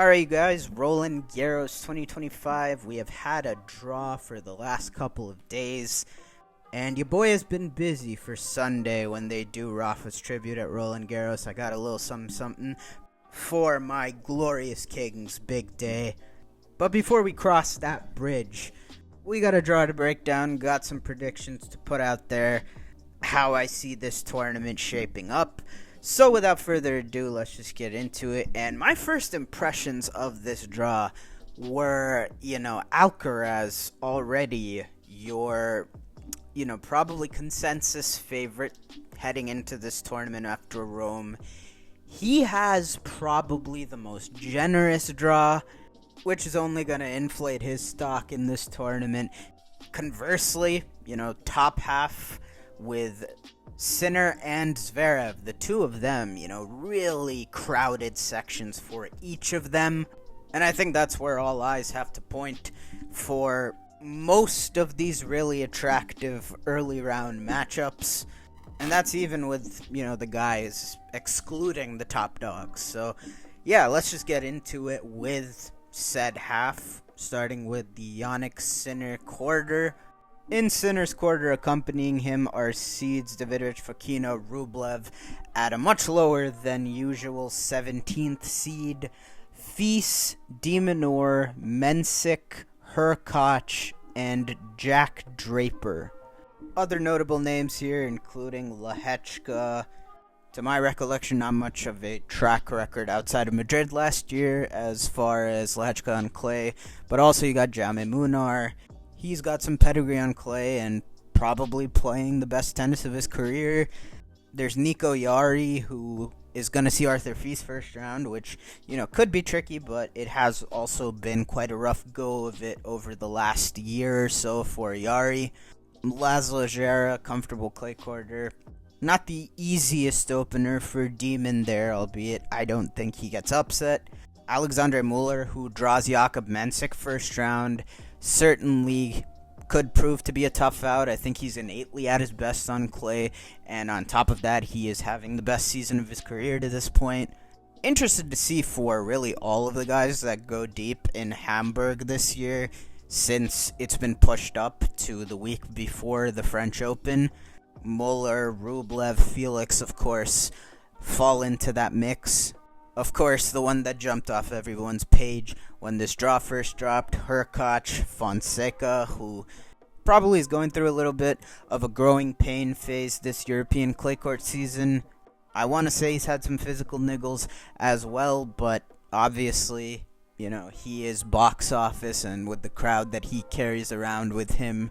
Alright, you guys, Roland Garros 2025. We have had a draw for the last couple of days, and your boy has been busy for Sunday when they do Rafa's tribute at Roland Garros. I got a little something for my glorious King's big day. But before we cross that bridge, we got a draw to break down, got some predictions to put out there, how I see this tournament shaping up. So without further ado, let's just get into it. And my first impressions of this draw were, Alcaraz already your, probably consensus favorite heading into this tournament after Rome. He has probably the most generous draw, which is only going to inflate his stock in this tournament. Conversely, top half with Sinner and Zverev, the two of them, really crowded sections for each of them. And I think that's where all eyes have to point for most of these really attractive early round matchups. And that's even with, the guys excluding the top dogs. So, yeah, let's just get into it with said half, starting with the Jannik Sinner quarter. In Sinner's quarter, accompanying him are seeds Davidovich, Fokina, Rublev at a much lower than usual 17th seed. Fils, Demonor, Mensik, Hurkacz, and Jack Draper. Other notable names here, including Lehechka. To my recollection, not much of a track record outside of Madrid last year as far as Lehechka on clay, but also you got Jaume Munar. He's got some pedigree on clay and probably playing the best tennis of his career. There's Nico Yari, who is going to see Arthur Fils first round, which, could be tricky, but it has also been quite a rough go of it over the last year or so for Yari. Laszlo Gera, comfortable clay quarter. Not the easiest opener for Demon there, albeit I don't think he gets upset. Alexandre Muller, who draws Jakub Mensik first round, certainly could prove to be a tough out. I think he's innately at his best on clay, and on top of that, he is having the best season of his career to this point. Interested to see for really all of the guys that go deep in Hamburg this year, since it's been pushed up to the week before the French Open. Muller, Rublev, Felix, of course, fall into that mix. Of course, the one that jumped off everyone's page when this draw first dropped, Hurkacz, Fonseca, who probably is going through a little bit of a growing pain phase this European clay court season. I want to say he's had some physical niggles as well, but obviously, he is box office, and with the crowd that he carries around with him,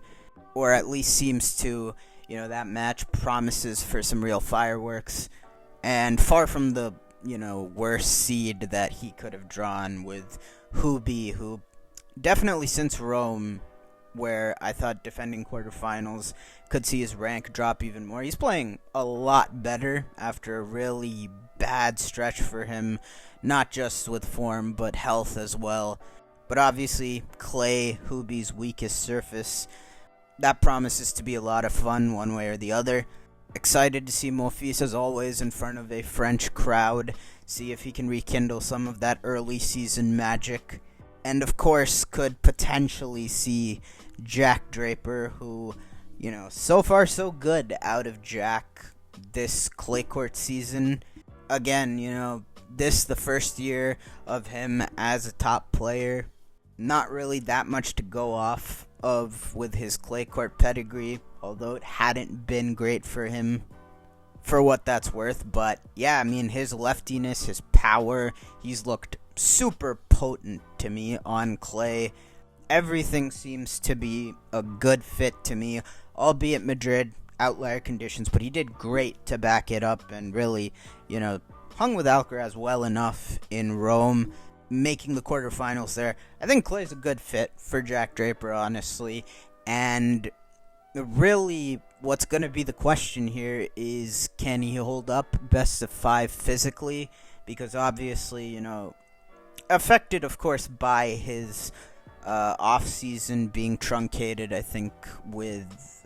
or at least seems to, that match promises for some real fireworks. And far from the worst seed that he could have drawn with Hubie, who definitely since Rome, where I thought defending quarterfinals could see his rank drop even more. He's playing a lot better after a really bad stretch for him, not just with form, but health as well. But obviously, clay, Hubie's weakest surface, that promises to be a lot of fun one way or the other. Excited to see Monfils, as always, in front of a French crowd. See if he can rekindle some of that early season magic. And, of course, could potentially see Jack Draper, who, so far so good out of Jack this clay court season. Again, this the first year of him as a top player. Not really that much to go off of with his clay court pedigree, although it hadn't been great for him for what that's worth. But yeah, his leftiness, his power, he's looked super potent to me on clay. Everything seems to be a good fit to me, albeit Madrid, outlier conditions, but he did great to back it up and really, hung with Alcaraz well enough in Rome, making the quarterfinals there. I think clay's a good fit for Jack Draper, honestly. And really, what's going to be the question here is, can he hold up best of 5 physically? Because obviously, affected, of course, by his off-season being truncated, I think, with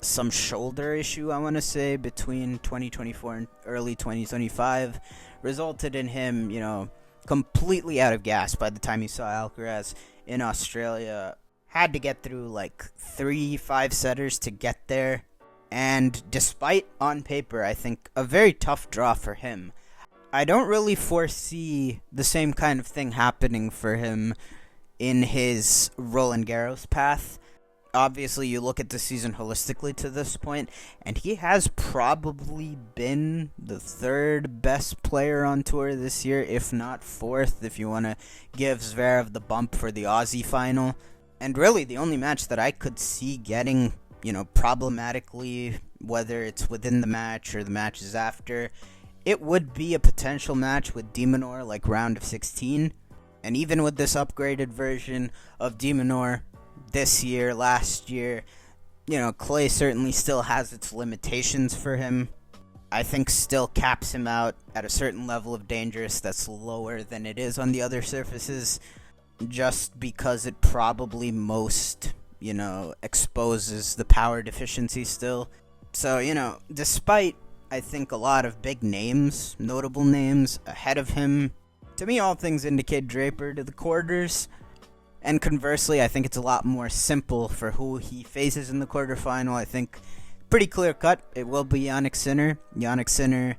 some shoulder issue, I want to say, between 2024 and early 2025, resulted in him, completely out of gas by the time he saw Alcaraz in Australia. Had to get through like 3 5-setters to get there. And despite, on paper, I think, a very tough draw for him, I don't really foresee the same kind of thing happening for him in his Roland Garros path. Obviously, you look at the season holistically to this point, and he has probably been the third best player on tour this year, if not fourth, if you want to give Zverev the bump for the Aussie final. And really, the only match that I could see getting, problematically, whether it's within the match or the matches after, it would be a potential match with de Minaur, like round of 16. And even with this upgraded version of de Minaur this year, last year, clay certainly still has its limitations for him. I think still caps him out at a certain level of dangerous that's lower than it is on the other surfaces, just because it probably most, exposes the power deficiency still. So, despite, I think, a lot of big names, notable names, ahead of him, to me, all things indicate Draper to the quarters. And conversely, I think it's a lot more simple for who he faces in the quarterfinal. I think pretty clear cut, it will be Jannik Sinner. Jannik Sinner,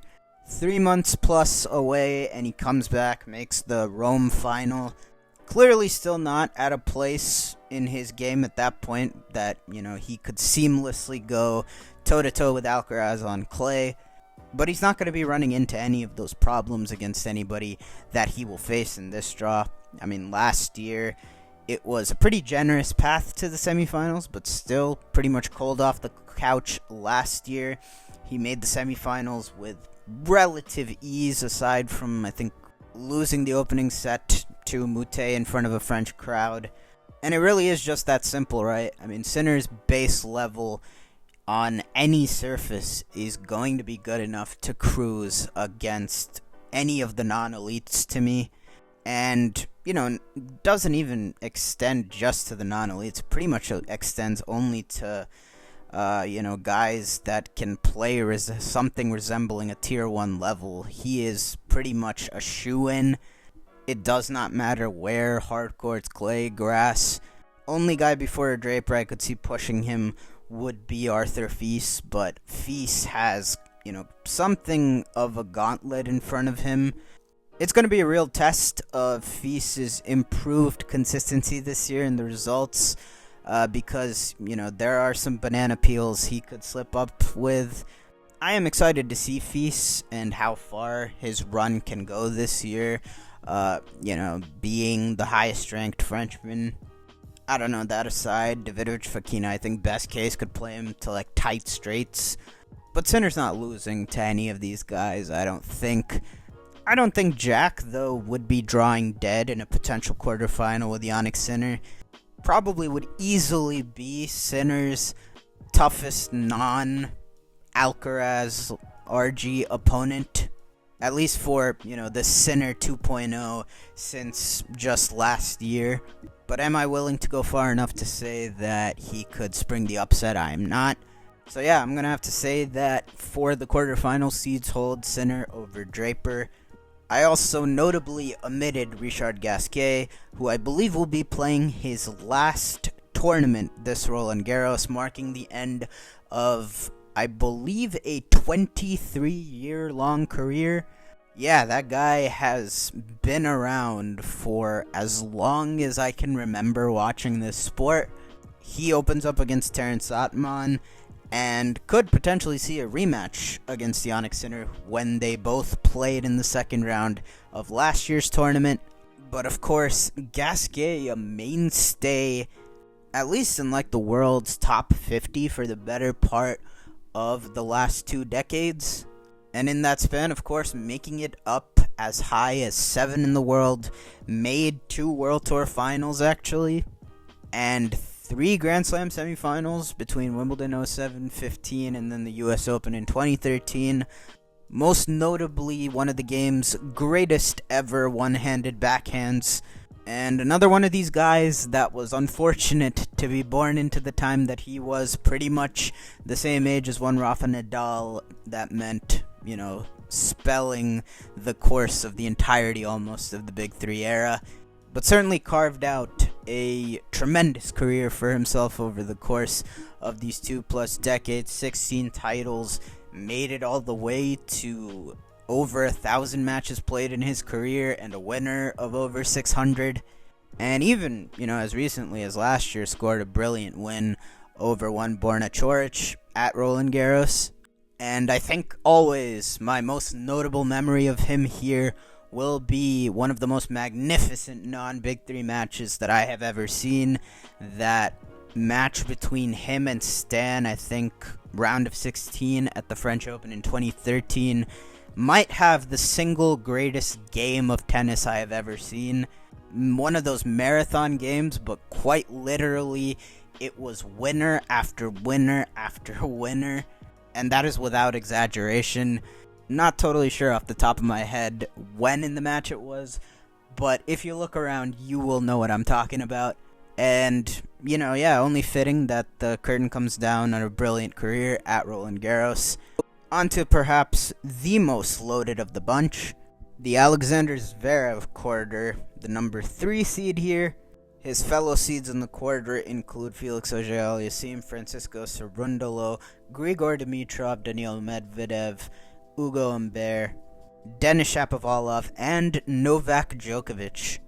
3 months plus away, and he comes back, makes the Rome final. Clearly still not at a place in his game at that point that, he could seamlessly go toe-to-toe with Alcaraz on clay. But he's not going to be running into any of those problems against anybody that he will face in this draw. I mean, last year, it was a pretty generous path to the semifinals, but still pretty much cold off the couch last year. He made the semifinals with relative ease, aside from, I think, losing the opening set to Mousquetaires in front of a French crowd. And it really is just that simple, right? I mean, Sinner's base level on any surface is going to be good enough to cruise against any of the non-elites to me. And, doesn't even extend just to the non-elites. It pretty much extends only to, guys that can play something resembling a Tier 1 level. He is pretty much a shoo-in. It does not matter where, hard courts, clay, grass. Only guy before Draper I could see pushing him would be Arthur Fils, but Fils has, something of a gauntlet in front of him. It's going to be a real test of Fils' improved consistency this year in the results, because, there are some banana peels he could slip up with. I am excited to see Fils and how far his run can go this year, being the highest ranked Frenchman. I don't know, that aside, Davidovich Fokina, I think best case could play him to, tight straights. But Sinner's not losing to any of these guys, I don't think. I don't think Jack, though, would be drawing dead in a potential quarterfinal with Jannik Sinner. Probably would easily be Sinner's toughest non-Alcaraz RG opponent. At least for, the Sinner 2.0 since just last year. But am I willing to go far enough to say that he could spring the upset? I am not. So yeah, I'm going to have to say that for the quarterfinal, seeds hold Sinner over Draper. I also notably omitted Richard Gasquet, who I believe will be playing his last tournament this Roland Garros, marking the end of, I believe, a 23-year-long career. Yeah, that guy has been around for as long as I can remember watching this sport. He opens up against Terence Ottman and could potentially see a rematch against Jannik Sinner when they both played in the second round of last year's tournament. But of course, Gasquet, a mainstay, at least in the world's top 50 for the better part of the last 2 decades. And in that span, of course, making it up as high as 7 in the world, made 2 World Tour finals, actually, and 3 Grand Slam semifinals between Wimbledon 07, 15, and then the US Open in 2013. Most notably, one of the game's greatest ever one-handed backhands. And another one of these guys that was unfortunate to be born into the time that he was pretty much the same age as one Rafa Nadal. That meant, spelling the course of the entirety almost of the Big Three era, but certainly carved out a tremendous career for himself over the course of these 2+ decades. 16 titles, made it all the way to over 1,000 matches played in his career, and a winner of over 600. And even, as recently as last year, scored a brilliant win over one Borna Coric at Roland Garros. And I think always my most notable memory of him here will be one of the most magnificent non-Big Three matches that I have ever seen. That match between him and Stan, I think round of 16 at the French Open in 2013, might have the single greatest game of tennis I have ever seen. One of those marathon games, but quite literally, it was winner after winner after winner, and that is without exaggeration. Not totally sure off the top of my head when in the match it was, but if you look around, you will know what I'm talking about. And, only fitting that the curtain comes down on a brilliant career at Roland Garros. On to perhaps the most loaded of the bunch, the Alexander Zverev quarter, the number 3 seed here. His fellow seeds in the quarter include Felix Auger-Aliassime, Francisco Cerundolo, Grigor Dimitrov, Daniil Medvedev, Ugo Humbert, Denis Shapovalov, and Novak Djokovic.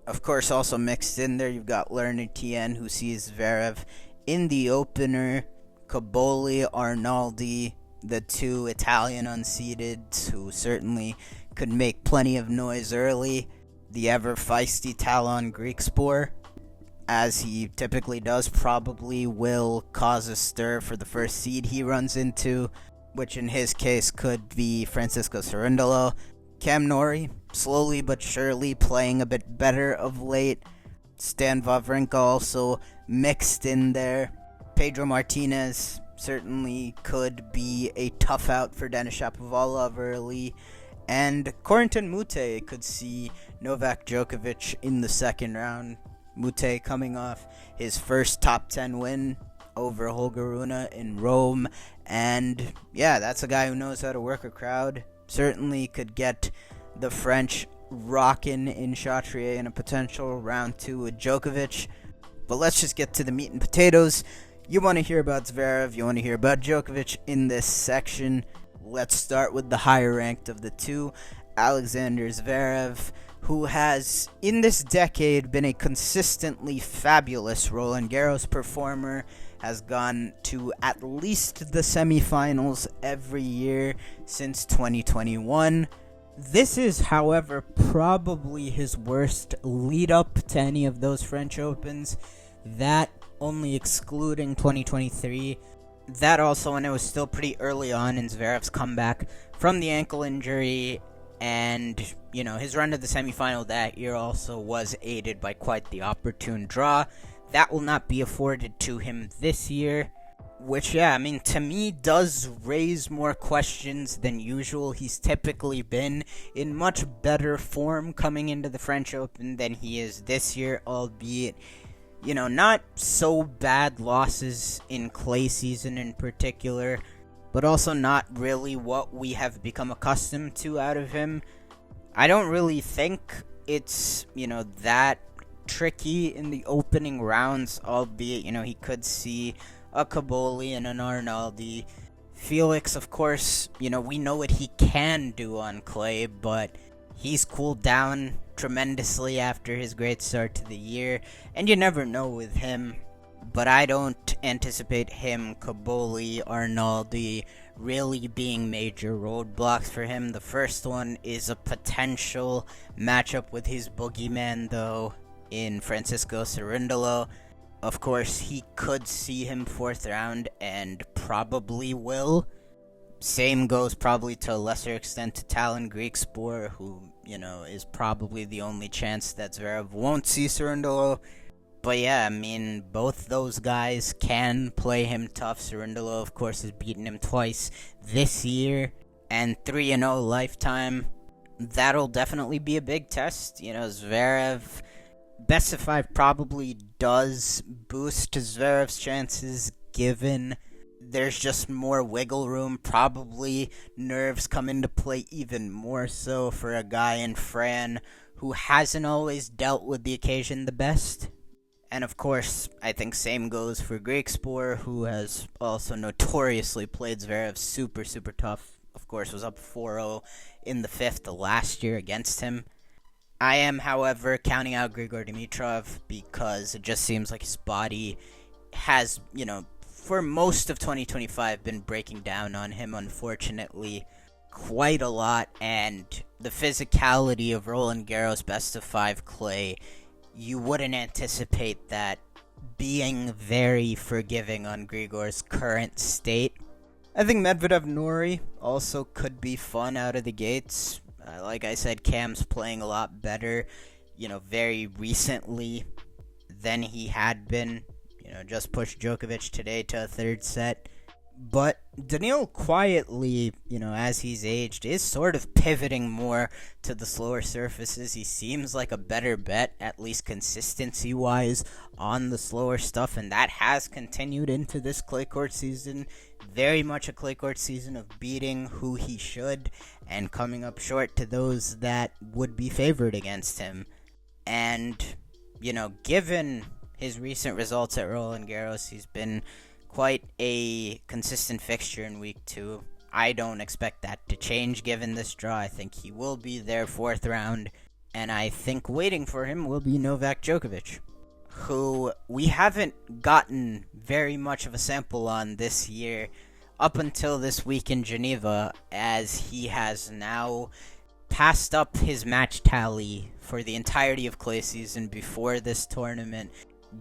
Of course, also mixed in there, you've got Leonard Tien, who sees Zverev in the opener, Caboli, Arnaldi, the two Italian unseeded, who certainly could make plenty of noise early, the ever-feisty Talon Griekspoor, as he typically does, probably will cause a stir for the first seed he runs into, which in his case could be Francisco Cerundolo. Cam Norrie, slowly but surely playing a bit better of late. Stan Wawrinka also mixed in there. Pedro Martinez certainly could be a tough out for Denis Shapovalov early. And Corentin Moutet could see Novak Djokovic in the second round. Moutet coming off his first top 10 win over Holger Rune in Rome. And that's a guy who knows how to work a crowd. Certainly could get the French rockin' in Chatrier in a potential round 2 with Djokovic. But let's just get to the meat and potatoes. You want to hear about Zverev, you want to hear about Djokovic in this section. Let's start with the higher ranked of the two, Alexander Zverev, who has, in this decade, been a consistently fabulous Roland Garros performer, has gone to at least the semifinals every year since 2021. This is, however, probably his worst lead-up to any of those French Opens. That only excluding 2023. That also when it was still pretty early on in Zverev's comeback from the ankle injury. And, his run to the semifinal that year also was aided by quite the opportune draw. That will not be afforded to him this year, which, to me does raise more questions than usual. He's typically been in much better form coming into the French Open than he is this year, albeit, not so bad losses in clay season in particular, but also not really what we have become accustomed to out of him. I don't really think it's, that tricky in the opening rounds, albeit, he could see a Caboli and an Arnaldi. Felix, of course, we know what he can do on clay, but he's cooled down tremendously after his great start to the year, and you never know with him. But I don't anticipate him, Caboli, Arnaldi, really being major roadblocks for him. The first one is a potential matchup with his boogeyman, though, in Francisco Cerundolo. Of course, he could see him 4th round, and probably will. Same goes probably to a lesser extent to Talon Griekspoor, who, is probably the only chance that Zverev won't see Cerundolo. But both those guys can play him tough. Cerundolo, of course, has beaten him twice this year, and 3-0 lifetime. That'll definitely be a big test. Zverev, best of 5 probably does boost Zverev's chances, given there's just more wiggle room. Probably nerves come into play even more so for a guy in Fran who hasn't always dealt with the occasion the best. And of course, I think same goes for Griekspoor, who has also notoriously played Zverev super, super tough. Of course, was up 4-0 in the fifth last year against him. I am, however, counting out Grigor Dimitrov because it just seems like his body has, for most of 2025 been breaking down on him, unfortunately, quite a lot. And the physicality of Roland Garros best of 5 clay, you wouldn't anticipate that being very forgiving on Grigor's current state. I think Medvedev Norrie also could be fun out of the gates. Like I said, Cam's playing a lot better, very recently than he had been. Just pushed Djokovic today to a third set. But Daniil quietly, as he's aged, is sort of pivoting more to the slower surfaces. He seems like a better bet, at least consistency-wise, on the slower stuff, and that has continued into this clay court season. Very much a clay court season of beating who he should and coming up short to those that would be favored against him. And, given his recent results at Roland Garros, he's been quite a consistent fixture in week 2. I don't expect that to change given this draw. I think he will be there 4th round, and I think waiting for him will be Novak Djokovic, who we haven't gotten very much of a sample on this year up until this week in Geneva, as he has now passed up his match tally for the entirety of clay season before this tournament,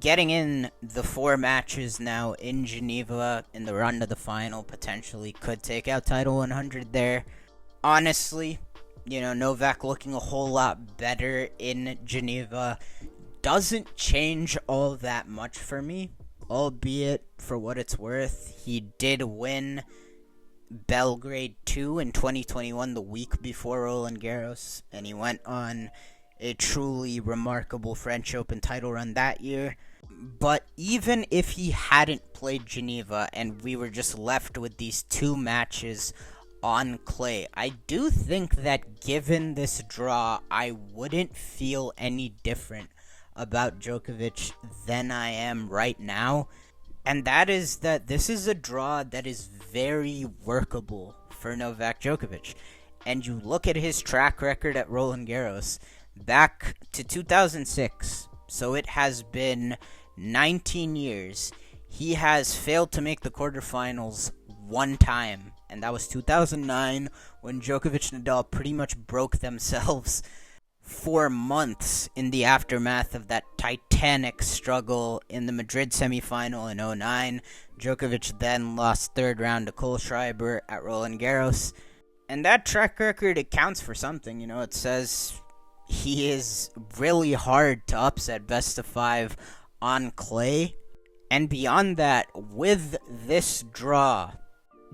getting in the 4 matches now in Geneva in the run to the final. Potentially could take out title 100 there. Honestly, Novak looking a whole lot better in Geneva doesn't change all that much for me, albeit for what it's worth. He did win Belgrade 2 in 2021, the week before Roland Garros, and he went on a truly remarkable French Open title run that year. But even if he hadn't played Geneva and we were just left with these 2 matches on clay, I do think that given this draw, I wouldn't feel any different about Djokovic than I am right now. And that is that this is a draw that is very workable for Novak Djokovic. And you look at his track record at Roland Garros back to 2006. So it has been 19 years. He has failed to make the quarterfinals 1 time, and that was 2009 when Djokovic and Nadal pretty much broke themselves for months in the aftermath of that titanic struggle in the Madrid semifinal in 2009. Djokovic then lost 3rd round to Kohlschreiber at Roland Garros. And that track record, it counts for something. It says he is really hard to upset best of 5 on clay. And beyond that, with this draw,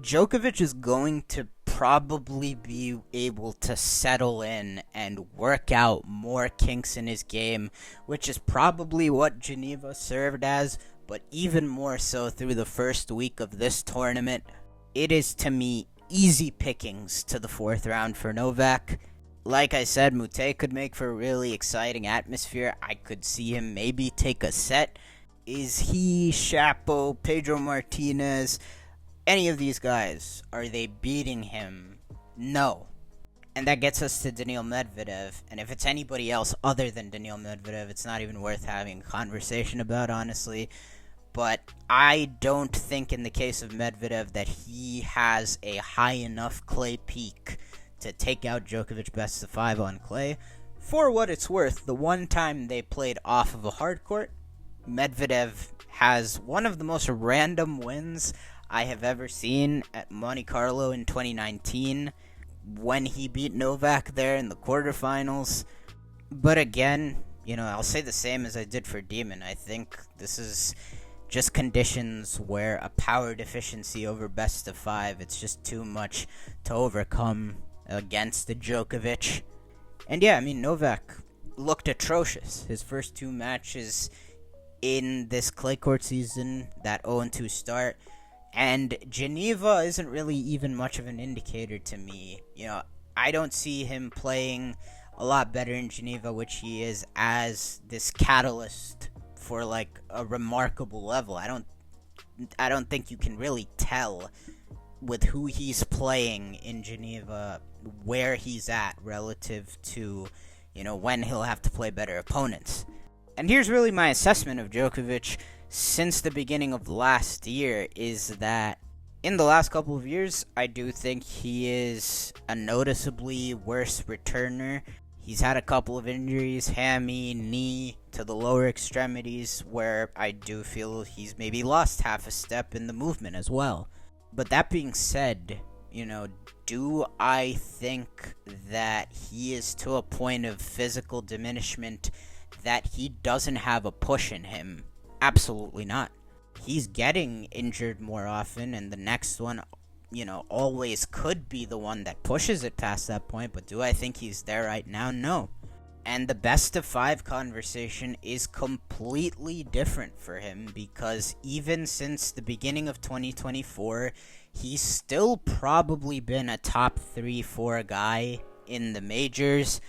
Djokovic is going to probably be able to settle in and work out more kinks in his game, which is probably what Geneva served as, but even more so through the first week of this tournament. It is, to me, easy pickings to the 4th round for Novak. Like I said, Mute could make for a really exciting atmosphere. I could see him maybe take a set. Is he, Shapo, Pedro Martinez, any of these guys, are they beating him? No. And that gets us to Daniil Medvedev. And if it's anybody else other than Daniil Medvedev, it's not even worth having a conversation about, honestly. But I don't think in the case of Medvedev that he has a high enough clay peak to take out Djokovic best of 5 on clay. For what it's worth, the one time they played off of a hard court, Medvedev has one of the most random wins I have ever seen at Monte Carlo in 2019 when he beat Novak there in the quarterfinals. But again, I'll say the same as I did for Demon. I think this is just conditions where a power deficiency over best of 5, it's just too much to overcome against the Djokovic. And yeah, Novak looked atrocious. His first 2 matches in this clay court season, that 0-2 start, And Geneva isn't really even much of an indicator to me. I don't see him playing a lot better in Geneva, which he is, as this catalyst for like a remarkable level. I don't think you can really tell with who he's playing in Geneva where he's at relative to, when he'll have to play better opponents. And here's really my assessment of Djokovic since the beginning of last year, is that in the last couple of years, I do think he is a noticeably worse returner. He's had a couple of injuries, hammy, knee to the lower extremities, where I do feel he's maybe lost half a step in the movement as well. But that being said, do I think that he is to a point of physical diminishment that he doesn't have a push in him? Absolutely not. He's getting injured more often, and the next one, always could be the one that pushes it past that point, but do I think he's there right now? No. And the best of 5 conversation is completely different for him, because even since the beginning of 2024, he's still probably been a top 3-4 guy in the majors.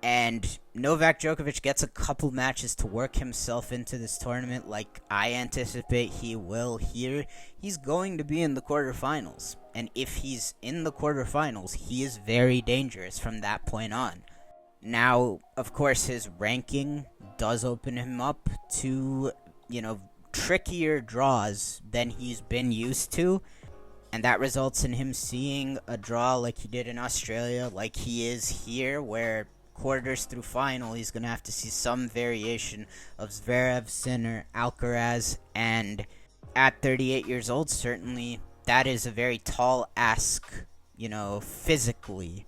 And Novak Djokovic gets a couple matches to work himself into this tournament like I anticipate he will here. He's going to be in the quarterfinals. And if he's in the quarterfinals, he is very dangerous from that point on. Now, of course, his ranking does open him up to, trickier draws than he's been used to. And that results in him seeing a draw like he did in Australia, like he is here, where quarters through final, he's going to have to see some variation of Zverev, Sinner, Alcaraz, and at 38 years old, certainly, that is a very tall ask, physically.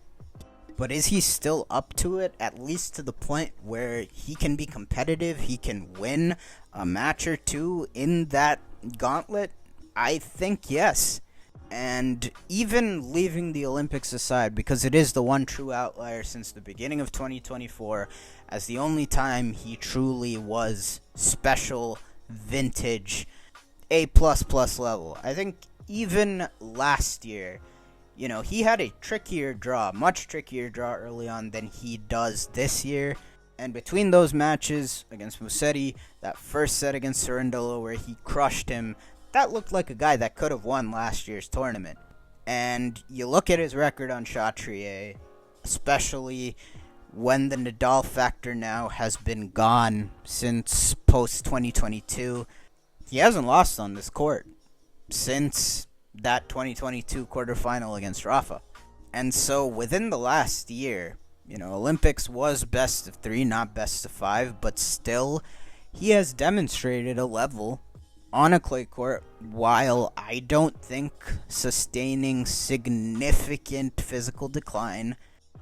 But is he still up to it, at least to the point where he can be competitive, he can win a match or two in that gauntlet? I think yes. And even leaving the Olympics aside, because it is the one true outlier since the beginning of 2024, as the only time he truly was special, vintage, A++ level. I think even last year, he had a much trickier draw early on than he does this year. And between those matches against Musetti, that first set against Cerundolo where he crushed him, that looked like a guy that could have won last year's tournament. And you look at his record on Chatrier, especially when the Nadal factor now has been gone since post-2022. He hasn't lost on this court since that 2022 quarterfinal against Rafa. And so within the last year, Olympics was best of 3, not best of 5, but still, he has demonstrated a level on a clay court, while I don't think sustaining significant physical decline,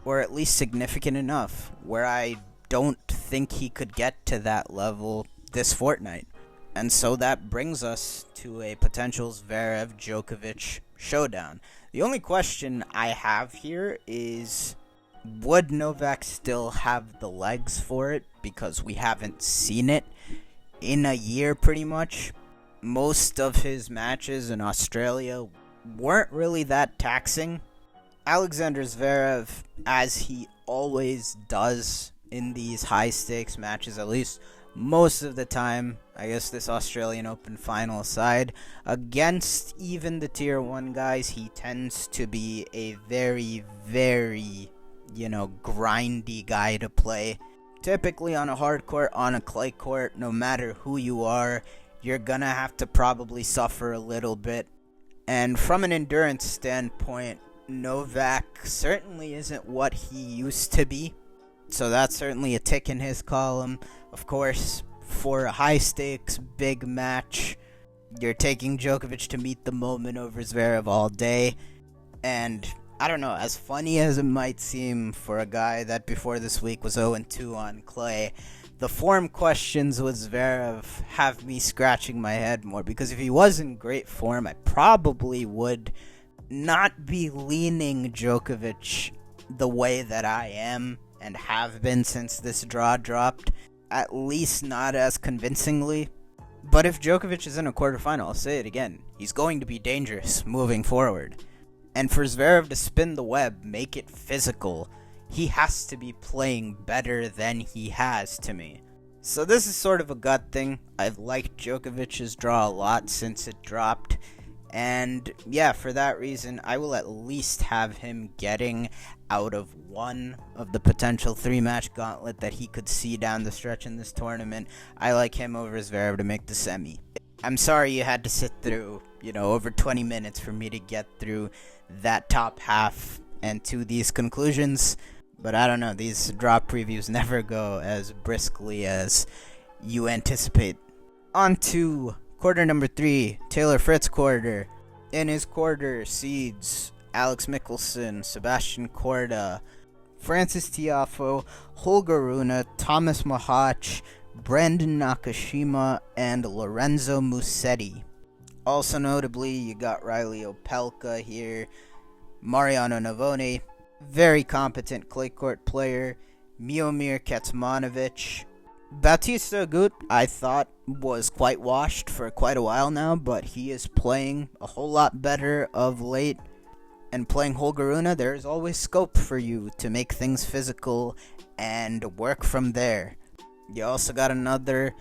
or at least significant enough, where I don't think he could get to that level this fortnight. And so that brings us to a potential Zverev Djokovic showdown. The only question I have here is, would Novak still have the legs for it? Because we haven't seen it in a year pretty much. Most of his matches in Australia weren't really that taxing. Alexander Zverev, as he always does in these high-stakes matches, at least most of the time, I guess this Australian Open final aside, against even the Tier 1 guys, he tends to be a very, very, grindy guy to play. Typically on a hard court, on a clay court, no matter who you are, you're gonna have to probably suffer a little bit. And from an endurance standpoint, Novak certainly isn't what he used to be. So that's certainly a tick in his column. Of course, for a high-stakes, big match, you're taking Djokovic to meet the moment over Zverev all day. And I don't know, as funny as it might seem for a guy that before this week was 0-2 on clay, the form questions with Zverev have me scratching my head more, because if he was in great form, I probably would not be leaning Djokovic the way that I am and have been since this draw dropped, at least not as convincingly. But if Djokovic is in a quarterfinal, I'll say it again, he's going to be dangerous moving forward. And for Zverev to spin the web, make it physical, he has to be playing better than he has to me. So this is sort of a gut thing. I've liked Djokovic's draw a lot since it dropped. And yeah, for that reason, I will at least have him getting out of one of the potential 3-match gauntlet that he could see down the stretch in this tournament. I like him over Zverev to make the semi. I'm sorry you had to sit through, over 20 minutes for me to get through that top half and to these conclusions. But I don't know, these drop previews never go as briskly as you anticipate. On to quarter number 3, Taylor Fritz quarter. In his quarter, seeds Alex Michelsen, Sebastian Korda, Francis Tiafoe, Holger Rune, Thomas Mahac, Brandon Nakashima, and Lorenzo Musetti. Also notably, you got Riley Opelka here, Mariano Navone, very competent clay court player, Miomir Kecmanovic. Bautista Agut, I thought, was quite washed for quite a while now, but he is playing a whole lot better of late. And playing Holger Rune, there is always scope for you to make things physical and work from there. You also got another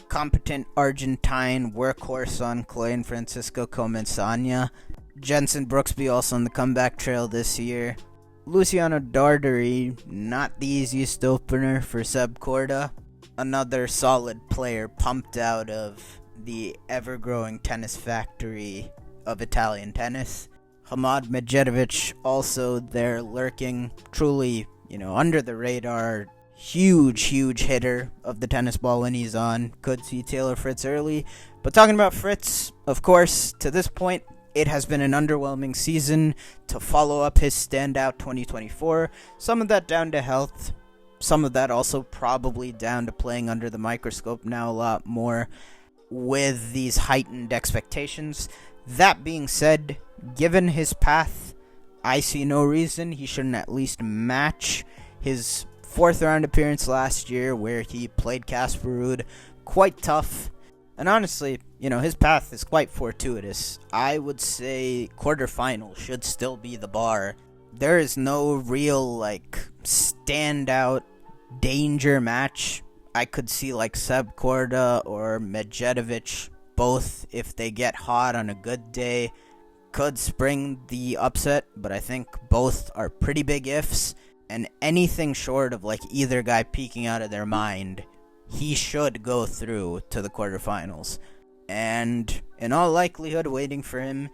competent Argentine workhorse on clay in Francisco Comensagna. Jensen Brooksby also on the comeback trail this year. Luciano Darderi, not the easiest opener for Seb Korda. Another solid player pumped out of the ever-growing tennis factory of Italian tennis. Hamad Medjedovic also there lurking, truly, under the radar, huge hitter of the tennis ball when he's on. Could see Taylor Fritz early. But talking about Fritz, of course, to this point, it has been an underwhelming season to follow up his standout 2024. Some of that down to health. Some of that also probably down to playing under the microscope now a lot more with these heightened expectations. That being said, given his path, I see no reason he shouldn't at least match his 4th round appearance last year where he played Casper Ruud. Quite tough. And honestly, his path is quite fortuitous. I would say quarterfinal should still be the bar. There is no real, standout danger match. I could see, Seb Korda or Medjedovic, both, if they get hot on a good day, could spring the upset. But I think both are pretty big ifs. And anything short of, either guy peeking out of their mind, he should go through to the quarterfinals. And in all likelihood, waiting for him,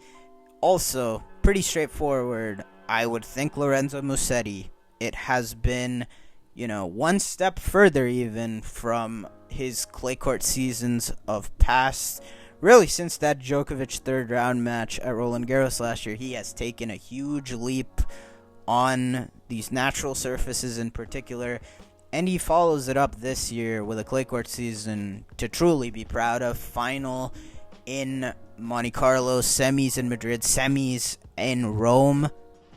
also pretty straightforward, I would think Lorenzo Musetti. It has been, one step further even from his clay court seasons of past. Really, since that Djokovic 3rd round match at Roland Garros last year, he has taken a huge leap on these natural surfaces in particular. And he follows it up this year with a clay court season to truly be proud of. Final in Monte Carlo, semis in Madrid, semis in Rome.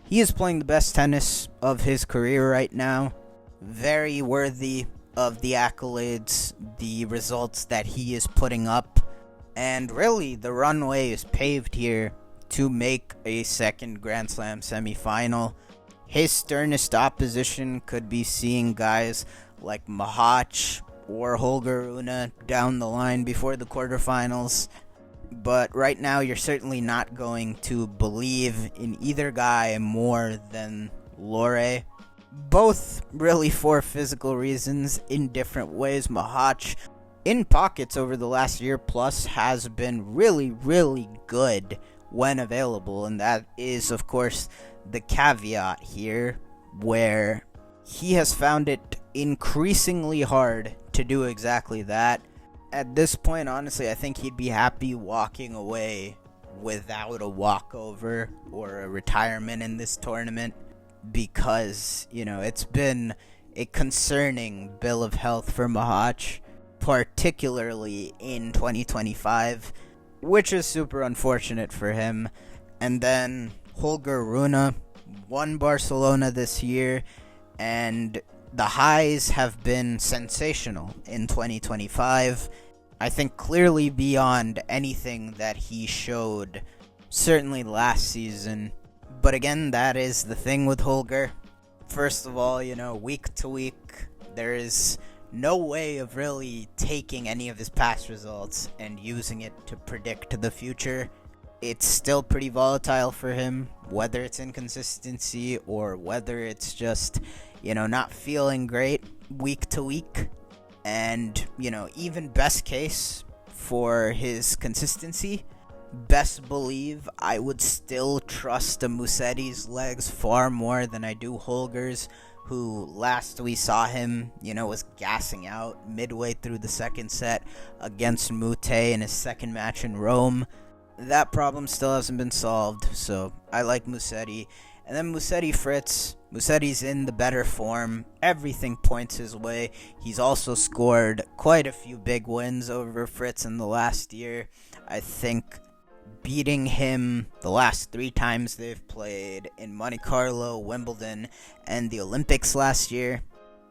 He is playing the best tennis of his career right now. Very worthy of the accolades, the results that he is putting up. And really, the runway is paved here to make a second Grand Slam semifinal. His sternest opposition could be seeing guys like Mahac or Holger Rune down the line before the quarterfinals. But right now, you're certainly not going to believe in either guy more than Lore. Both really for physical reasons in different ways. Mahac, in pockets over the last year plus, has been really good when available. And that is, of course, the caveat here, where he has found it increasingly hard to do exactly that. At this point, honestly, I think he'd be happy walking away without a walkover or a retirement in this tournament, because, it's been a concerning bill of health for Mahac, particularly in 2025, which is super unfortunate for him. And then Holger Rune won Barcelona this year, and the highs have been sensational in 2025. I think clearly beyond anything that he showed, certainly last season. But again, that is the thing with Holger. First of all, week to week, there is no way of really taking any of his past results and using it to predict the future. It's still pretty volatile for him, whether it's inconsistency or whether it's just, not feeling great week to week. And, even best case for his consistency, best believe I would still trust the Musetti's legs far more than I do Holger's, who last we saw him, was gassing out midway through the second set against Mute in his second match in Rome. That problem still hasn't been solved, so I like Musetti. And then Musetti Fritz. Musetti's in the better form. Everything points his way. He's also scored quite a few big wins over Fritz in the last year. I think beating him the last 3 times they've played in Monte Carlo, Wimbledon, and the Olympics last year.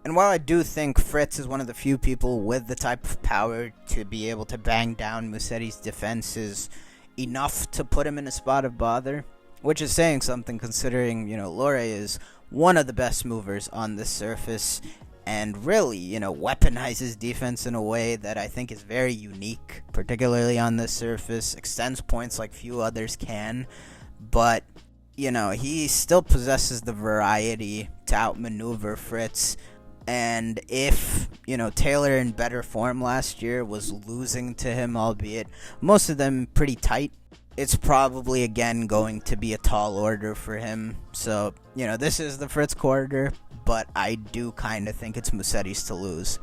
And while I do think Fritz is one of the few people with the type of power to be able to bang down Musetti's defenses enough to put him in a spot of bother, which is saying something considering, Lore is one of the best movers on this surface and really, weaponizes defense in a way that I think is very unique, particularly on this surface, extends points like few others can, but, he still possesses the variety to outmaneuver Fritz. And if, Taylor in better form last year was losing to him, albeit most of them pretty tight, it's probably again going to be a tall order for him. So, this is the Fritz quarter, but I do kind of think it's Musetti's to lose.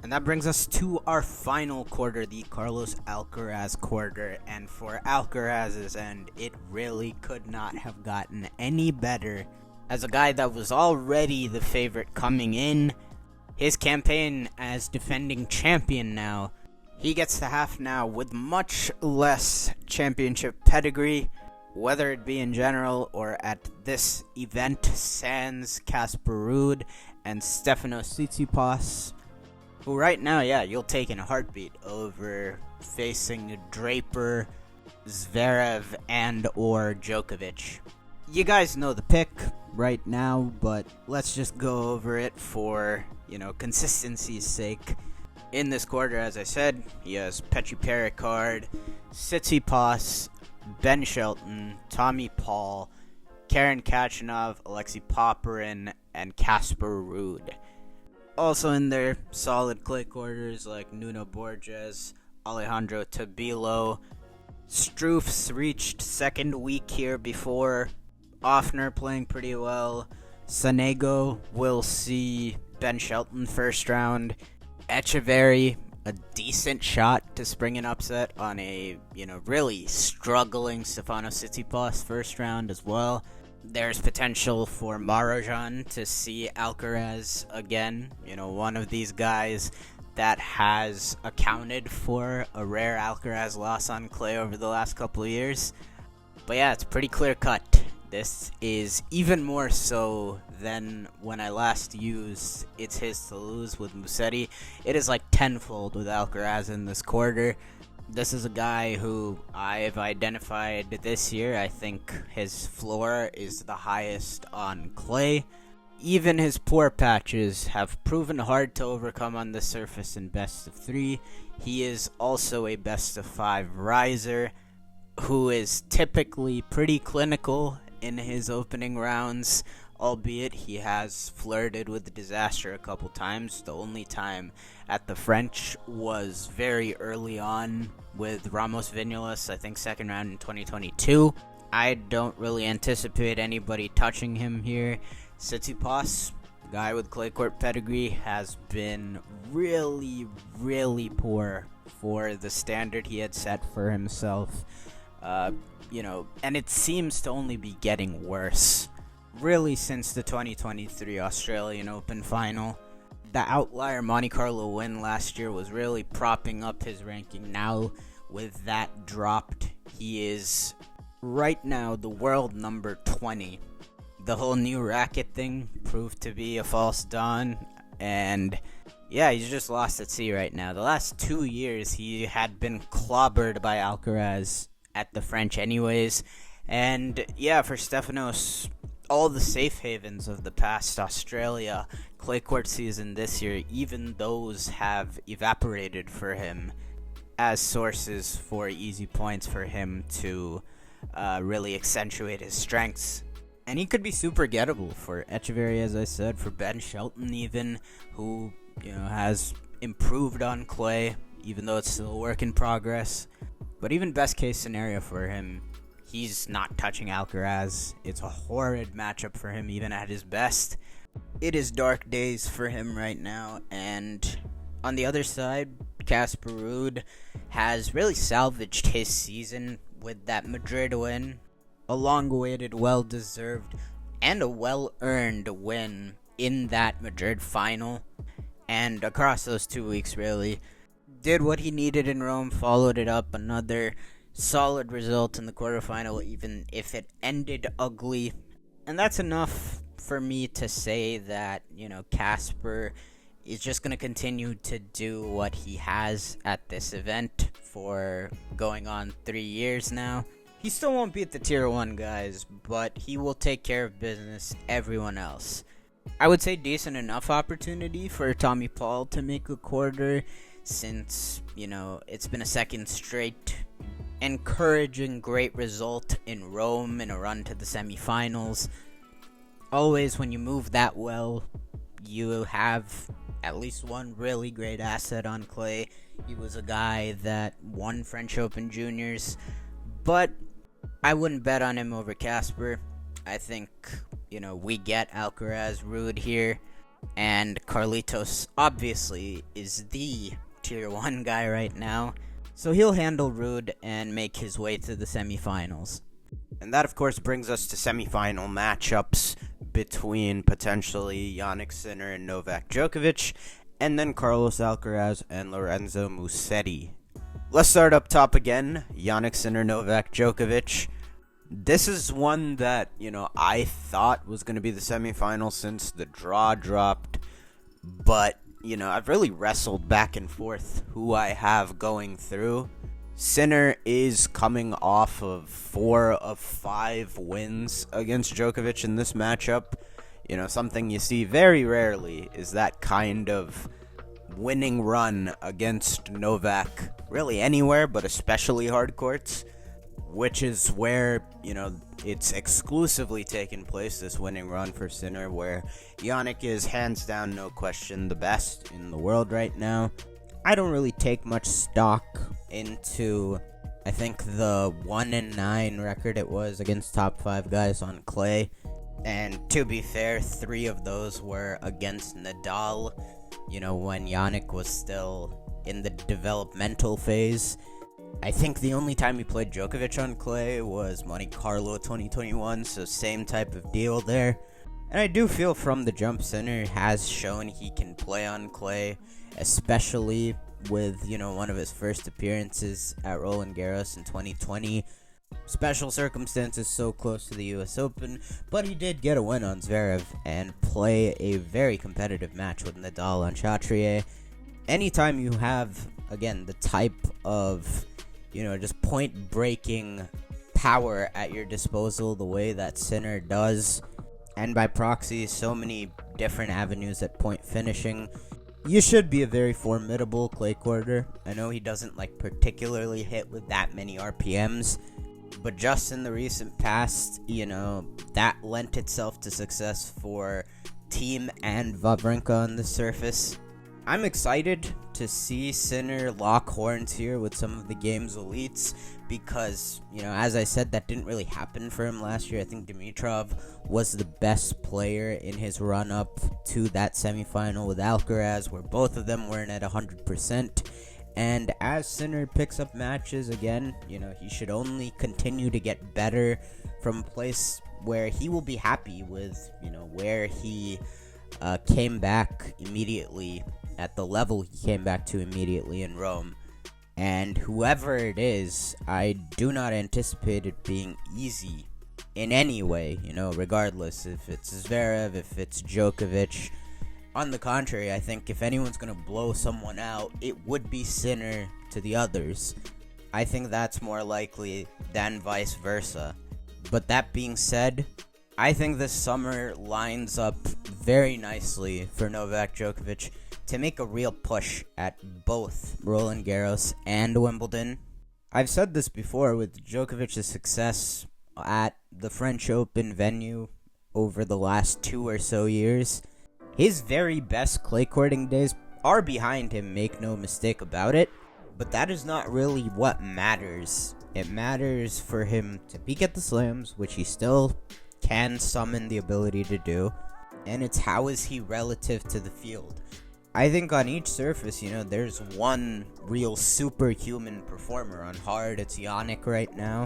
And that brings us to our final quarter, the Carlos Alcaraz quarter. And for Alcaraz's end, it really could not have gotten any better. As a guy that was already the favorite coming in, his campaign as defending champion now, he gets to half now with much less championship pedigree, whether it be in general or at this event, sans Casper Ruud and Stefanos Tsitsipas, who right now, you'll take in a heartbeat over facing Draper, Zverev, and or Djokovic. You guys know the pick right now, but let's just go over it for, consistency's sake. In this quarter, as I said, he has Petri Pericard, Tsitsipas, Ben Shelton, Tommy Paul, Karen Khachanov, Alexei Popyrin, and Casper Ruud. Also in their solid clay quarters like Nuno Borges, Alejandro Tabilo. Struff's reached second week here before. Offner playing pretty well. Sonego will see Ben Shelton first round. Echeverry, a decent shot to spring an upset on a, really struggling Stefanos Tsitsipas first round as well. There's potential for Marozsan to see Alcaraz again, one of these guys that has accounted for a rare Alcaraz loss on clay over the last couple of years. But it's pretty clear cut. This is even more so than when I last used It's His to Lose with Musetti. It is like tenfold with Alcaraz in this quarter. This is a guy who I've identified this year. I think his floor is the highest on clay. Even his poor patches have proven hard to overcome on the surface in best of 3. He is also a best of 5 riser who is typically pretty clinical in his opening rounds, albeit he has flirted with disaster a couple times. The only time at the French was very early on with Ramos Viñolas, I think second round in 2022. I don't really anticipate anybody touching him here. Tsitsipas, guy with clay court pedigree, has been really, really poor for the standard he had set for himself. And it seems to only be getting worse, really, since the 2023 Australian Open final. The outlier Monte Carlo win last year was really propping up his ranking. Now, with that dropped, he is right now the world number 20. The whole new racket thing proved to be a false dawn, and Yeah, he's just lost at sea right now. The last 2 years, he had been clobbered by Alcaraz at the French anyways. And yeah, for Stefanos, all the safe havens of the past Australia clay court season this year, even those have evaporated for him as sources for easy points for him to really accentuate his strengths. And he could be super gettable for Echeverry, as I said, for Ben Shelton even, who has improved on clay, even though it's still a work in progress. But even best case scenario for him, he's not touching Alcaraz. It's a horrid matchup for him, even at his best. It is dark days for him right now, and on the other side, Casper Ruud has really salvaged his season with that Madrid win. A long-awaited, well-deserved, and a well-earned win in that Madrid final. And across those 2 weeks, really, did what he needed in Rome, followed it up, another solid result in the quarterfinal, even if it ended ugly. And that's enough for me to say that, Casper is just going to continue to do what he has at this event for going on 3 years now. He still won't beat the Tier 1 guys, but he will take care of business everyone else. I would say decent enough opportunity for Tommy Paul to make a quarter, since, it's been a second straight encouraging great result in Rome in a run to the semifinals. Always when you move that well, you have at least one really great asset on clay. He was a guy that won French Open Juniors, but I wouldn't bet on him over Casper. I think, we get Alcaraz Ruud here, and Carlitos obviously is the Tier 1 guy right now, so he'll handle Ruud and make his way to the semifinals. And that, of course, brings us to semifinal matchups between potentially Jannik Sinner and Novak Djokovic, and then Carlos Alcaraz and Lorenzo Musetti. Let's start up top again. Jannik Sinner, Novak Djokovic. This is one that, I thought was going to be the semifinal since the draw dropped. But, I've really wrestled back and forth who I have going through. Sinner is coming off of 4 of 5 wins against Djokovic in this matchup. Something you see very rarely is that kind of winning run against Novak, really anywhere, but especially hard courts, which is where, it's exclusively taken place, this winning run for Sinner, where Jannik is hands down, no question, the best in the world right now. I don't really take much stock into, I think, the 1-9 record it was against top 5 guys on clay. And to be fair, 3 of those were against Nadal, when Jannik was still in the developmental phase. I think the only time he played Djokovic on clay was Monte Carlo 2021, so same type of deal there. And I do feel from the jump, Sinner has shown he can play on clay, especially with, one of his first appearances at Roland Garros in 2020. Special circumstances, so close to the US Open, but he did get a win on Zverev and play a very competitive match with Nadal on Chatrier. Anytime you have, again, the type of, just point-breaking power at your disposal the way that Sinner does, and by proxy, so many different avenues at point finishing, you should be a very formidable clay courter. I know he doesn't, particularly hit with that many RPMs, but just in the recent past, that lent itself to success for Thiem and Wawrinka on the surface. I'm excited to see Sinner lock horns here with some of the game's elites because, as I said, that didn't really happen for him last year. I think Dimitrov was the best player in his run-up to that semifinal with Alcaraz, where both of them weren't at 100%. And as Sinner picks up matches again, he should only continue to get better from a place where he will be happy with, where he came back immediately at the level he came back to immediately in Rome. And whoever it is, I do not anticipate it being easy in any way, regardless if it's Zverev, if it's Djokovic. On the contrary, I think if anyone's going to blow someone out, it would be Sinner to the others. I think that's more likely than vice versa. But that being said, I think this summer lines up very nicely for Novak Djokovic to make a real push at both Roland Garros and Wimbledon. I've said this before with Djokovic's success at the French Open venue over the last 2 or so years. His very best clay courting days are behind him, make no mistake about it. But that is not really what matters. It matters for him to peak at the slams, which he still can summon the ability to do. And it's how is he relative to the field. I think on each surface, there's one real superhuman performer. On hard, it's Jannik right now.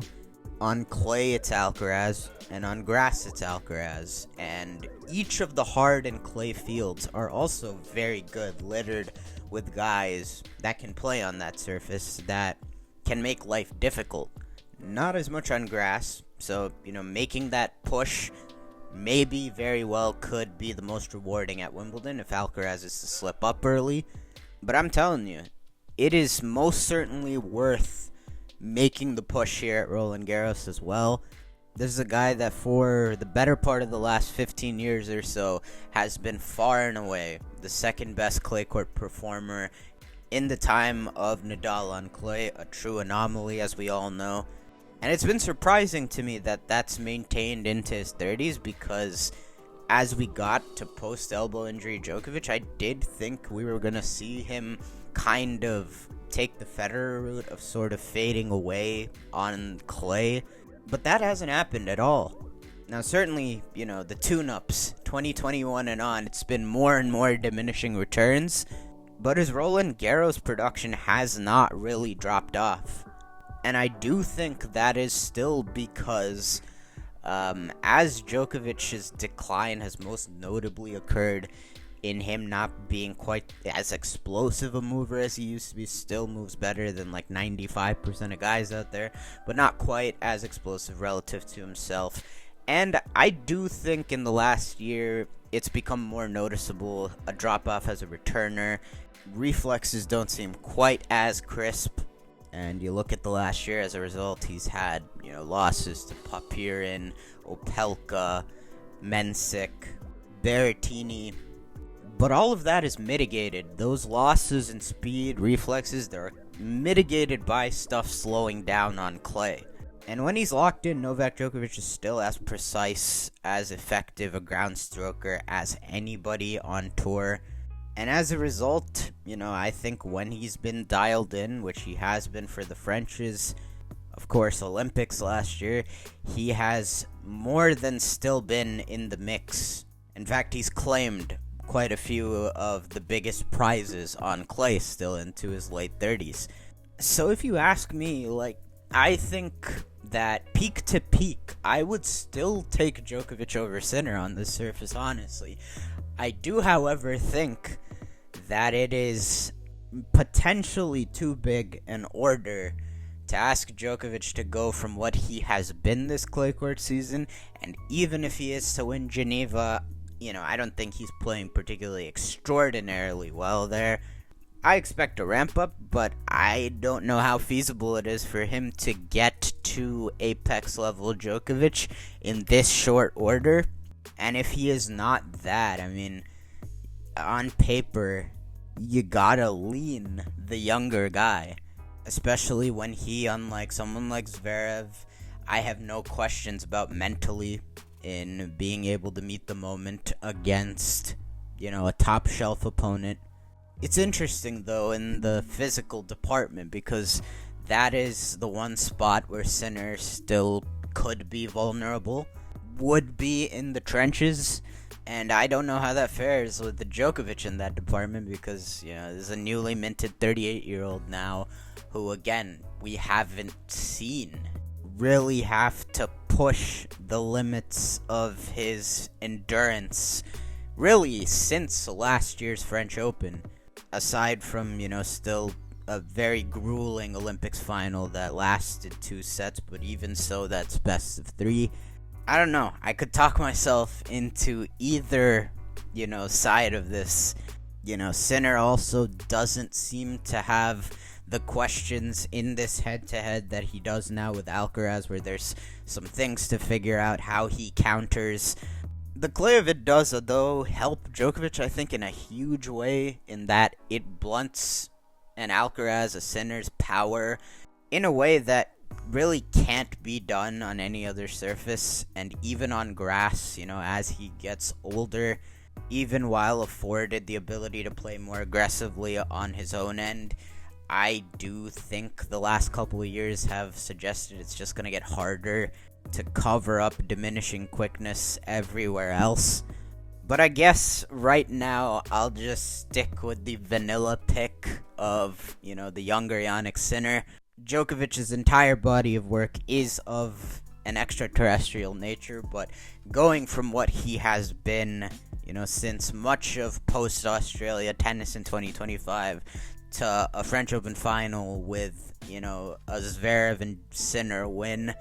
On clay, it's Alcaraz. And on grass, it's Alcaraz. And each of the hard and clay fields are also very good, littered with guys that can play on that surface, that can make life difficult. Not as much on grass. So, making that push maybe very well could be the most rewarding at Wimbledon if Alcaraz is to slip up early. But I'm telling you, it is most certainly worth making the push here at Roland Garros as well. This is a guy that for the better part of the last 15 years or so has been far and away the second best clay court performer in the time of Nadal on clay, a true anomaly as we all know. And it's been surprising to me that that's maintained into his 30s, because as we got to post-elbow injury Djokovic, I did think we were going to see him kind of take the Federer route of sort of fading away on clay. But that hasn't happened at all. Now, certainly, the tune-ups, 2021 and on, it's been more and more diminishing returns. But his Roland Garros production has not really dropped off. And I do think that is still because as Djokovic's decline has most notably occurred in him not being quite as explosive a mover as he used to be, still moves better than like 95% of guys out there, but not quite as explosive relative to himself. And I do think in the last year it's become more noticeable, a drop-off as a returner. Reflexes don't seem quite as crisp. And you look at the last year, as a result, he's had, losses to Papirin, Opelka, Mensik, Berrettini. But all of that is mitigated. Those losses in speed, reflexes, they're mitigated by stuff slowing down on clay. And when he's locked in, Novak Djokovic is still as precise, as effective a ground stroker as anybody on tour. And as a result, I think when he's been dialed in, which he has been for the French's, of course, Olympics last year, he has more than still been in the mix. In fact, he's claimed quite a few of the biggest prizes on clay still into his late 30s. So if you ask me, I think that peak to peak, I would still take Djokovic over Sinner on this surface, honestly. I do, however, think that it is potentially too big an order to ask Djokovic to go from what he has been this clay court season, and even if he is to win Geneva, I don't think he's playing particularly extraordinarily well there. I expect a ramp up, but I don't know how feasible it is for him to get to apex level Djokovic in this short order. And if he is not that, on paper, you gotta lean the younger guy. Especially when he, unlike someone like Zverev, I have no questions about mentally in being able to meet the moment against, a top shelf opponent. It's interesting, though, in the physical department, because that is the one spot where Sinner still could be vulnerable, would be in the trenches, and I don't know how that fares with the Djokovic in that department, because, there's a newly minted 38-year-old now who, again, we haven't seen really have to push the limits of his endurance, really, since last year's French Open. Aside from, still a very grueling Olympics final that lasted 2 sets, but even so, that's best of 3. I don't know. I could talk myself into either side of this. Sinner also doesn't seem to have the questions in this head-to-head that he does now with Alcaraz, where there's some things to figure out how he counters. The clay of it does, though, help Djokovic, I think, in a huge way, in that it blunts an Alcaraz, a Sinner's power, in a way that really can't be done on any other surface, and even on grass, as he gets older, even while afforded the ability to play more aggressively on his own end. I do think the last couple of years have suggested it's just going to get harder to cover up diminishing quickness everywhere else. But I guess right now I'll just stick with the vanilla pick of, the younger Jannik Sinner. Djokovic's entire body of work is of an extraterrestrial nature, but going from what he has been, since much of post-Australia tennis in 2025 to a French Open final with, a Zverev and Sinner win,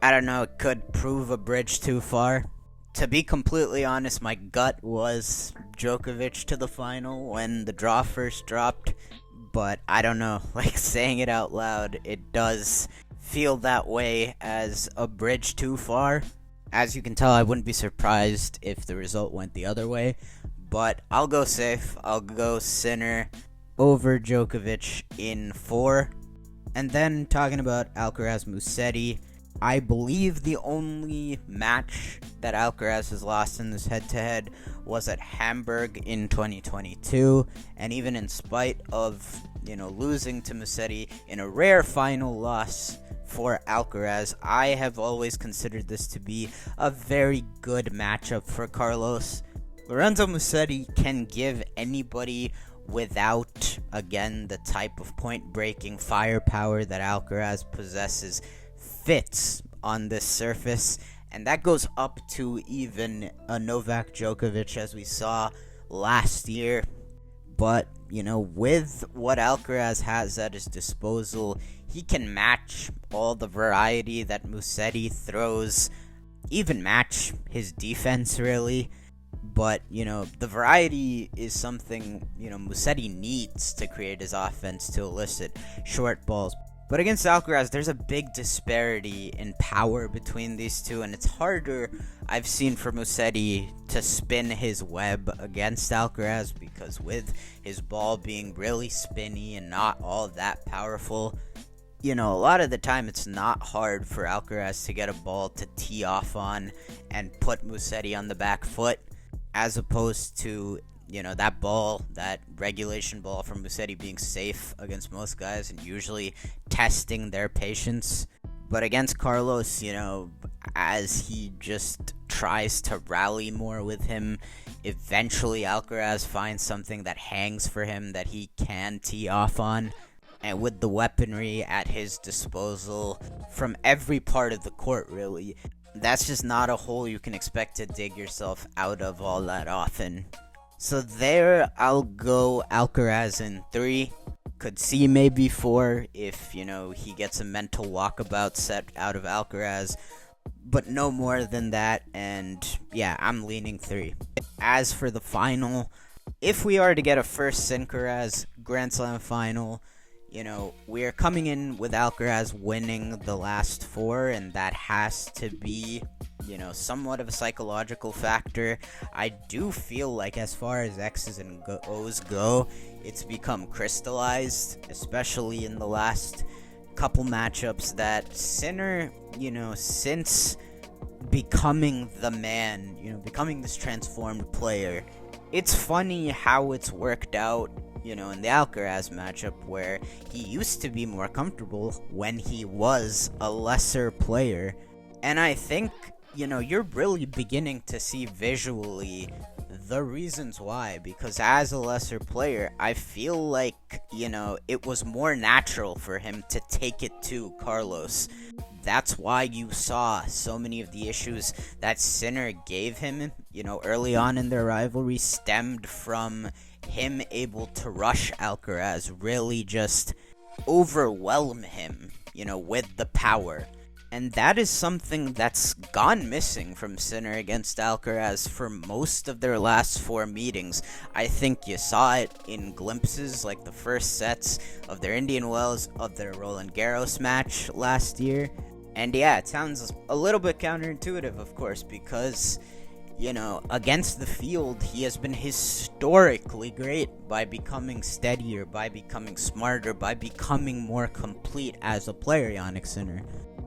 I don't know, it could prove a bridge too far. To be completely honest, my gut was Djokovic to the final when the draw first dropped, but I don't know, saying it out loud, it does feel that way as a bridge too far. As you can tell, I wouldn't be surprised if the result went the other way, but I'll go safe. I'll go Sinner over Djokovic in 4. And then talking about Alcaraz Musetti, I believe the only match that Alcaraz has lost in this head-to-head was at Hamburg in 2022, and even in spite of, losing to Musetti in a rare final loss for Alcaraz, I have always considered this to be a very good matchup for Carlos. Lorenzo Musetti can give anybody without, again, the type of point-breaking firepower that Alcaraz possesses fits on this surface, and that goes up to even a Novak Djokovic, as we saw last year. But, with what Alcaraz has at his disposal, he can match all the variety that Musetti throws, even match his defense, really. But, the variety is something, Musetti needs to create his offense to elicit short balls. But against Alcaraz, there's a big disparity in power between these two, and it's harder, I've seen, for Musetti to spin his web against Alcaraz, because with his ball being really spinny and not all that powerful, a lot of the time it's not hard for Alcaraz to get a ball to tee off on and put Musetti on the back foot, as opposed to that ball, that regulation ball from Musetti being safe against most guys and usually testing their patience. But against Carlos, as he just tries to rally more with him, eventually Alcaraz finds something that hangs for him that he can tee off on. And with the weaponry at his disposal from every part of the court, really, that's just not a hole you can expect to dig yourself out of all that often. So there, I'll go Alcaraz in 3. Could see maybe 4 if, he gets a mental walkabout set out of Alcaraz. But no more than that, and yeah, I'm leaning 3. As for the final, if we are to get a first Sincaraz Grand Slam final, we are coming in with Alcaraz winning the last 4, and that has to be, somewhat of a psychological factor. I do feel like as far as X's and O's go, it's become crystallized, especially in the last couple matchups, that Sinner, since becoming the man, becoming this transformed player, it's funny how it's worked out, in the Alcaraz matchup, where he used to be more comfortable when he was a lesser player. And I think, you're really beginning to see visually the reasons why, because as a lesser player, I feel like, it was more natural for him to take it to Carlos. That's why you saw so many of the issues that Sinner gave him, early on in their rivalry, stemmed from him able to rush Alcaraz, really just overwhelm him, with the power. And that is something that's gone missing from Sinner against Alcaraz for most of their last 4 meetings. I think you saw it in glimpses, like the first sets of their Indian Wells, of their Roland Garros match last year. And yeah, it sounds a little bit counterintuitive, of course, because, you know, against the field, he has been historically great by becoming steadier, by becoming smarter, by becoming more complete as a player, Jannik Sinner.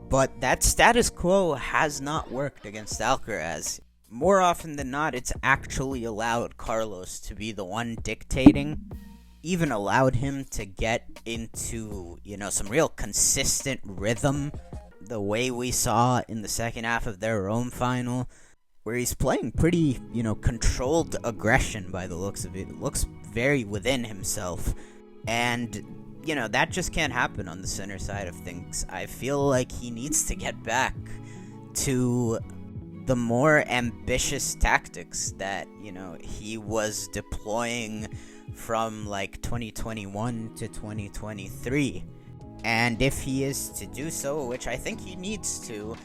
But that status quo has not worked against Alcaraz. More often than not, it's actually allowed Carlos to be the one dictating, even allowed him to get into, you know, some real consistent rhythm, the way we saw in the second half of their Rome final, where he's playing pretty, you know, controlled aggression by the looks of it. It looks very within himself. And, you know, that just can't happen on the Sinner side of things. I feel like he needs to get back to the more ambitious tactics that, you know, he was deploying from like 2021 to 2023. And if he is to do so, which I think he needs to,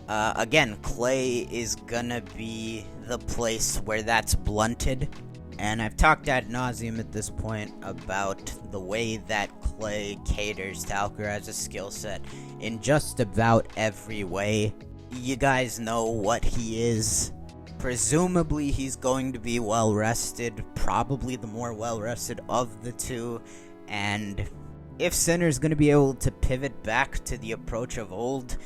again, clay is gonna be the place where that's blunted. And I've talked ad nauseum at this point about the way that clay caters to Alcaraz's skill set in just about every way. You guys know what he is. Presumably he's going to be well rested, probably the more well rested of the two. And if Sinner's going to be able to pivot back to the approach of old,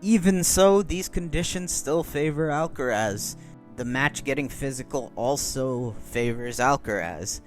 even so, these conditions still favor Alcaraz. The match getting physical also favors Alcaraz.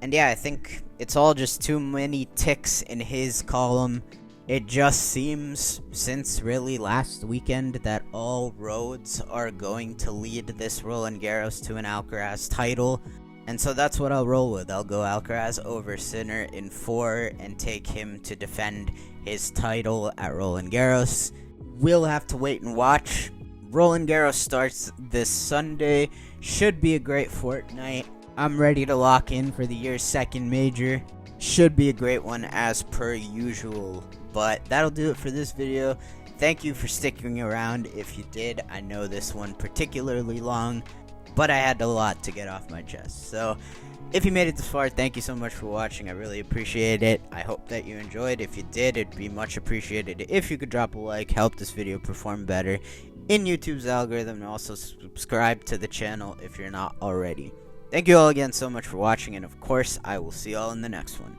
And yeah, I think it's all just too many ticks in his column. It just seems, since really last weekend, that all roads are going to lead this Roland Garros to an Alcaraz title. And so that's what I'll roll with. I'll go Alcaraz over Sinner in 4 and take him to defend his title at Roland Garros. We'll have to wait and watch. Roland Garros starts this Sunday. Should be a great fortnight. I'm ready to lock in for the year's second major. Should be a great one as per usual. But that'll do it for this video. Thank you for sticking around if you did. I know this one particularly long, but I had a lot to get off my chest. So if you made it this far, thank you so much for watching. I really appreciate it. I hope that you enjoyed. If you did, it'd be much appreciated if you could drop a like, help this video perform better in YouTube's algorithm, and also subscribe to the channel if you're not already. Thank you all again so much for watching, and of course, I will see you all in the next one.